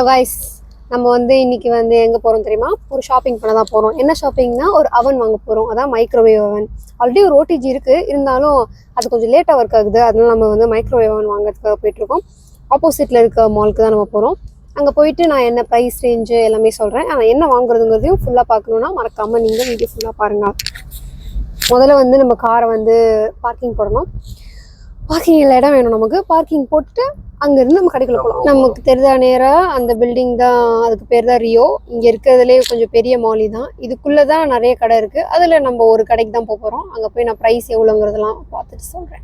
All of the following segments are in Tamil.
guys, நம்ம இன்னைக்கு எங்க போறோம் தெரியுமா? ஒரு ஷாப்பிங் பண்ண தான் போறோம். என்ன ஷாப்பிங்னா ஒரு அவன் வாங்க போறோம். அதான் மைக்ரோவேவ் அவன். ஆல்ரெடி ஒரு ஓடிஜி இருக்கு, இருந்தாலும் அது கொஞ்சம் லேட்டா ஒர்க் ஆகுது. அதனால நம்ம மைக்ரோவேவ் அவன் வாங்குறதுக்காக போயிட்டு இருக்கோம். ஆப்போசிட்ல இருக்க மாலுக்கு தான் நம்ம போறோம். அங்க போயிட்டு நான் என்ன பிரைஸ் ரேஞ்சு எல்லாமே சொல்றேன். ஆனா என்ன வாங்குறதுங்கிறதையும் ஃபுல்லா பார்க்கணும்னா மறக்காம நீங்க வீடியோ ஃபுல்லா பாருங்க. முதல்ல நம்ம காரை பார்க்கிங் போடணும். பார்க்கிங்கில் இடம் வேணும். நமக்கு பார்க்கிங் போட்டுட்டு அங்கேருந்து நம்ம கடைக்குள்ள போகலாம். நமக்கு தெரிஞ்ச நேராக அந்த பில்டிங் தான், அதுக்கு பேர் தான் ரியோ. இங்கே இருக்கிறதுலே கொஞ்சம் பெரிய மாலி தான். இதுக்குள்ளே தான் நிறைய கடை இருக்குது. அதில் நம்ம ஒரு கடைக்கு தான் போகிறோம். அங்கே போய் நான் ப்ரைஸ் எவ்வளோங்கிறதெல்லாம் பார்த்துட்டு சொல்கிறேன்.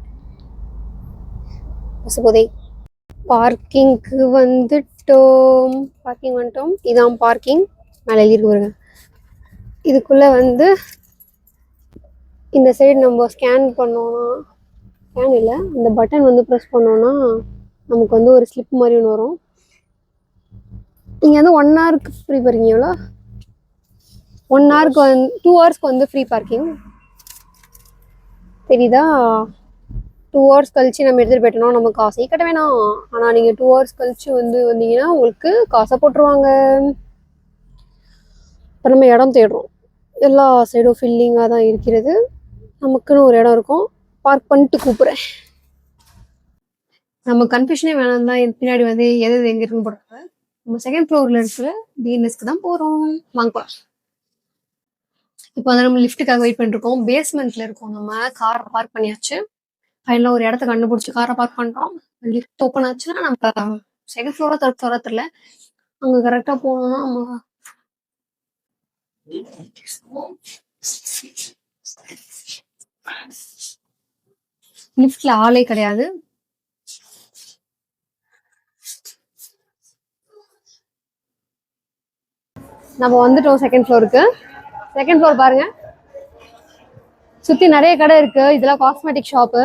பசுபோதை பார்க்கிங்க்கு வந்துட்டோம். இதான் பார்க்கிங். மேலே எழுதிருக்கு பாருங்க. இதுக்குள்ளே இந்த சைடு நம்ம ஸ்கேன் பண்ணோன்னா, ஸ்கேன் இல்லை, இந்த பட்டன் ப்ரெஸ் பண்ணோன்னா நமக்கு ஒரு ஸ்லிப் மாதிரி ஒன்று வரும். நீங்கள் 1 ஹவருக்கு ஃப்ரீ பார்க்கிங். எவ்வளோ? 1 ஹவருக்கு 2 ஹவர்ஸ்க்கு ஃப்ரீ பார்க்கிங். தெரியுதா? 2 ஹவர்ஸ் கழிச்சு நம்ம எடுத்துகிட்டு போயிட்டோம்னா நமக்கு காசே கட்ட வேணாம். ஆனால் நீங்கள் 2 ஹவர்ஸ் கழிச்சு வந்தீங்கன்னா உங்களுக்கு காசை போட்டுருவாங்க. இப்போ நம்ம இடம் தேடுறோம். எல்லா சைடும் ஃபில்லிங்காக தான் இருக்கிறது. நமக்குன்னு ஒரு இடம் இருக்கும். பார்க் பண்ணிட்டு கூப்பிட்றேன். நம்ம கன்ஃபியூஷனே வேணாம் தான். பின்னாடி எது எங்க இருக்குன்னு போடுறாங்க. நம்ம செகண்ட் ஃப்ளோர்ல இருக்கிற டிஎன்எஸ்க்கு தான் போறோம். வாங்க போலாம். இப்போ நம்ம லிஃப்ட்டுக்காக வெயிட் பண்ணிருக்கோம். பேஸ்மெண்ட்ல இருக்கோம். நம்ம காரை பார்க் பண்ணியாச்சு. ஃபைனலா ஒரு இடத்த கண்டுபிடிச்சி காரை பார்க் பண்றோம். லிஃப்ட் ஓப்பன் ஆச்சுன்னா நம்ம செகண்ட் ஃப்ளோரா தெரியல. அங்க கரெக்டா போனோம்னா நம்ம லிஃப்ட்ல ஆளே கிடையாது. நம்ம வந்துட்டோம் செகண்ட் ஃப்ளோருக்கு. செகண்ட் ஃப்ளோர் பாருங்க, சுத்தி நிறைய கடை இருக்கு. இதெல்லாம் காஸ்மெட்டிக் ஷாப்பு.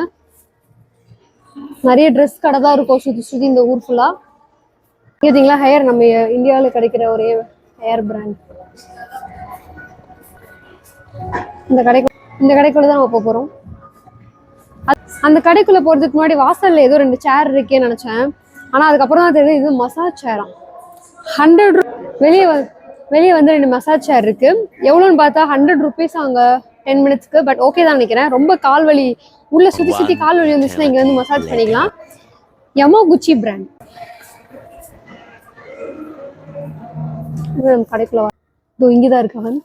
நிறைய ட்ரெஸ் கடை தான் இருக்கும் சுத்தி இந்த ஊர் ஃபுல்லா. பார்த்தீங்களா, ஹேர் நம்ம இந்தியாவில் கிடைக்கிற ஒரே ஹேர் பிராண்ட். இந்த கடைக்குள்ள தான் நம்ம போறோம். அந்த கடைக்குள்ள போறதுக்கு முன்னாடி வாசல்ல ஏதோ 2 சேர் இருக்கேன்னு நினைச்சேன். ஆனா அதுக்கப்புறம் தான் தெரியுது இது மசாஜ் சேரா. 100 வெளியே 2 மசாஜ் சேர் இருக்கு. எவ்வளோன்னு பார்த்தா 100 rupees அங்க 10 minutesக்கு. பட் ஓகே தான் நினைக்கிறேன். ரொம்ப கால் வலி, உள்ள சுத்தி கால் வலி வந்துச்சுன்னா இங்க மசாஜ் பண்ணிக்கலாம். யமாகுச்சி பிராண்ட். நம்ம கடைக்குள்ள இங்கதான் இருக்கு அவன்.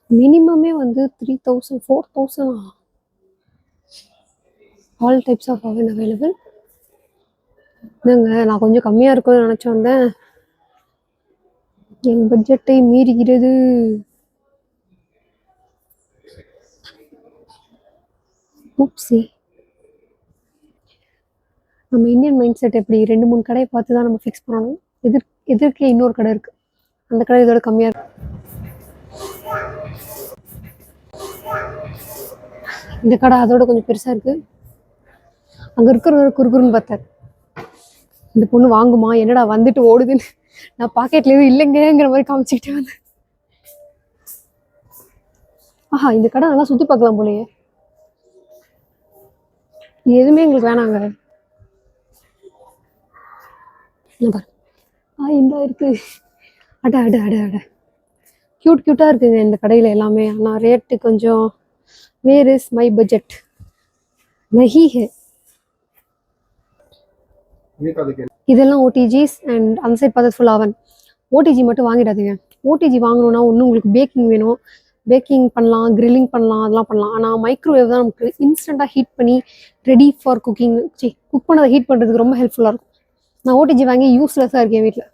மினிமமே 3000 4000. ஆல் டைப்ஸ் ஆஃப் அவன் அவைலபிள். நான் கொஞ்சம் கம்மியா இருக்கும்னு நினைச்சு வந்தேன். என் பட்ஜெட்டை மீறுகிறது. நம்ம இந்தியன் மைண்ட் செட் எப்படி 2-3 கடையை பார்த்து தான் நம்ம ஃபிக்ஸ் பண்ணணும். எதிர்க்கே இன்னொரு கடை இருக்கு. அந்த கடை இதோட கம்மியா இருக்கு. இந்த கடை அதோட கொஞ்சம் பெருசா இருக்கு. அங்க இருக்கிற குறுகுறுன்னு பார்த்தாரு. இந்த பொண்ணு வாங்குமா, என்னடா வந்துட்டு ஓடுதுன்னு நான் பாக்கெட்ல எதுவும் இல்லைங்கிற மாதிரி காமிச்சுக்கிட்டே வந்தேன். ஆஹா, இந்த கடை நல்லா சுத்தி பார்க்கலாம் போலயே. எதுவுமே எங்களுக்கு வேணாங்க. இந்த இருக்கு. அட அட அட அட கியூட்டா இருக்குங்க இந்த கடையில எல்லாமே. ஆனா ரேட்டு கொஞ்சம். வேர் இஸ் மை பட்ஜெட் நஹி ஹே. இதெல்லாம் ஓடிஜிஸ் அண்ட் அந்த சைட் பார்த்தது ஃபுல் அவன். ஓடிஜி மட்டும் வாங்கிடாதீங்க. ஓடிஜி வாங்கணும்னா ஒன்று உங்களுக்கு பேக்கிங் வேணும். பேக்கிங் பண்ணலாம், கிரில்லிங் பண்ணலாம், அதெல்லாம் பண்ணலாம். ஆனால் மைக்ரோவேவ் தான் நமக்கு இன்ஸ்டண்ட்டாக ஹீட் பண்ணி ரெடி ஃபார் குக்கிங். குக் பண்ணதை ஹீட் பண்ணுறதுக்கு ரொம்ப ஹெல்ப்ஃபுல்லாக இருக்கும். நான் ஓடிஜி வாங்கி யூஸ்லெஸ்ஸாக இருக்கேன் வீட்டில்.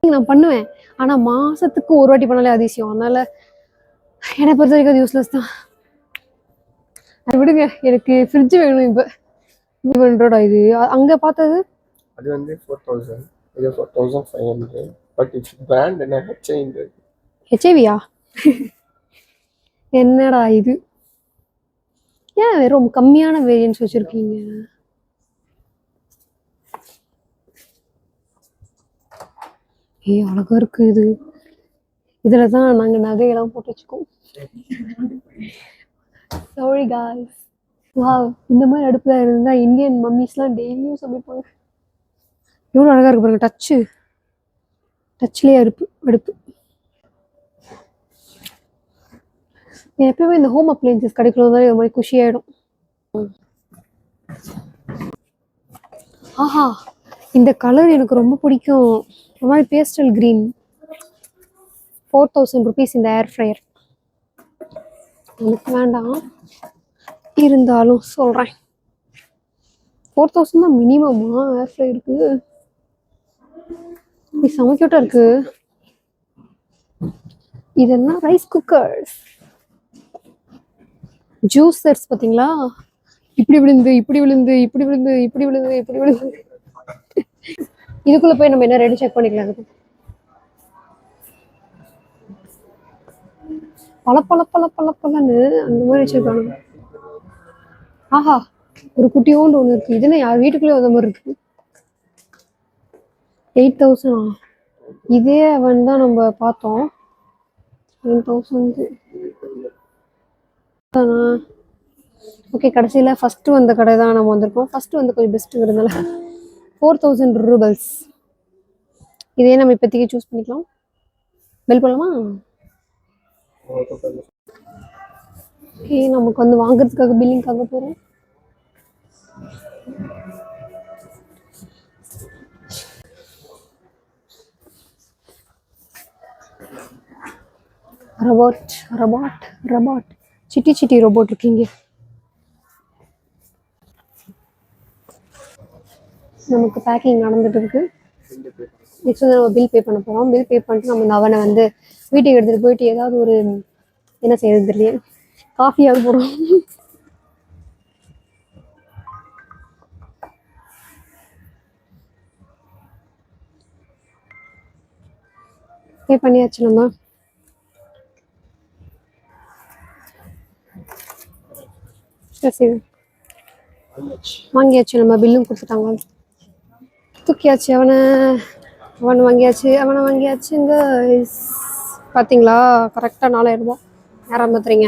நான் பண்ணுவேன், ஆனால் மாதத்துக்கு ஒரு வாட்டி பண்ணாலே அதிசயம். அதனால என்னை பொறுத்த வரைக்கும் அது யூஸ்லெஸ் தான். அது விடுங்க, எனக்கு ஃப்ரிட்ஜ் வேணும். இப்போ 500 இது. அங்கே பார்த்தது அது 4000. இது 4500. பட் இட்ஸ் பிராண்ட் என்ன ஹெச்ஐவியா? என்னடா இது? ஏன் வெறும் கம்மியான வேரியன்ஸ் வச்சிருக்கீங்க? அழகா இருக்கு இது. இதுல தான் நாங்க நகையெல்லாம் போட்டு வச்சுக்கோம். Sorry guys. வா, இந்த மாதிரி அடுப்புல இருந்தா இந்தியன் மம்மிஸ்லாம் டெய்லியும் சமைப்பாங்க. எவ்வளோ அழகா இருக்கு பாருங்க. டச்லேயே அடுப்பு. எப்பவுமே இந்த ஹோம் அப்ளையன்சஸ் கிடைக்கணும் ஒரு மாதிரி குஷியாயிடும். ஆஹா, இந்த கலர் எனக்கு ரொம்ப பிடிக்கும். ஒரு மாதிரி பேஸ்டல் கிரீன். 4000 rupees இந்த ஏர் ஃப்ரையர். எனக்கு வேண்டாம், இருந்தாலும் சொல்கிறேன். 4000 தான் மினிமமா ஏர் ஃப்ரையருக்கு? இது செம கியூட்டா இருக்கு. இதெல்லாம் ரைஸ் குக்கர்ஸ். ஜூஸர்ஸ் பார்த்தீங்களா? இப்படி விழுந்து இதுக்குள்ள போய் நம்ம என்ன ரெடி செக் பண்ணிக்கலாம். பல அந்த மாதிரி வச்சிருக்காங்க. ஆஹா, ஒரு குட்டியோண்டு ஒன்று இருக்கு. இதுன்னு யார் வீட்டுக்குள்ளே வந்த மாதிரி இருக்கு. 8000. இதே அவன் தான் நம்ம பார்த்தோம். 9000. ஓகே, கடைசியில் ஃபஸ்ட்டு வந்த கடை தான் நம்ம வந்திருக்கோம். ஃபஸ்ட்டு வந்து கொஞ்சம் பெஸ்ட்டுங்கிறதுனால 4000 rubles. இதே நம்ம இப்போதைக்கு சூஸ் பண்ணிக்கலாம். பெல் பண்ணலாமா? ஓகே, நமக்கு வந்து வாங்குறதுக்காக பில்லிங்காக போகிறோம். ரபாட் சிட்டி ரோபோட் இருக்கீங்க. நமக்கு பேக்கிங் நடந்துட்டு இருக்கு. நெக்ஸ்ட் வந்து நம்ம பில் பே பண்ண போகிறோம். பில் பே பண்ணிட்டு நம்ம இந்த அவனை வந்து வீட்டுக்கு எடுத்துகிட்டு போயிட்டு ஏதாவது ஒரு என்ன செய்யறது தெரியல, காஃபியாவது போடுறோம். பே பண்ணியாச்சு. நம்ம வாங்கியாச்சு. நம்ம பில்லும் கொடுத்துட்டாங்க. தூக்கியாச்சு அவனை வாங்கியாச்சுங்க. பார்த்தீங்களா, கரெக்டாக 4000 ரூபா. யாராவது மாத்துறீங்க?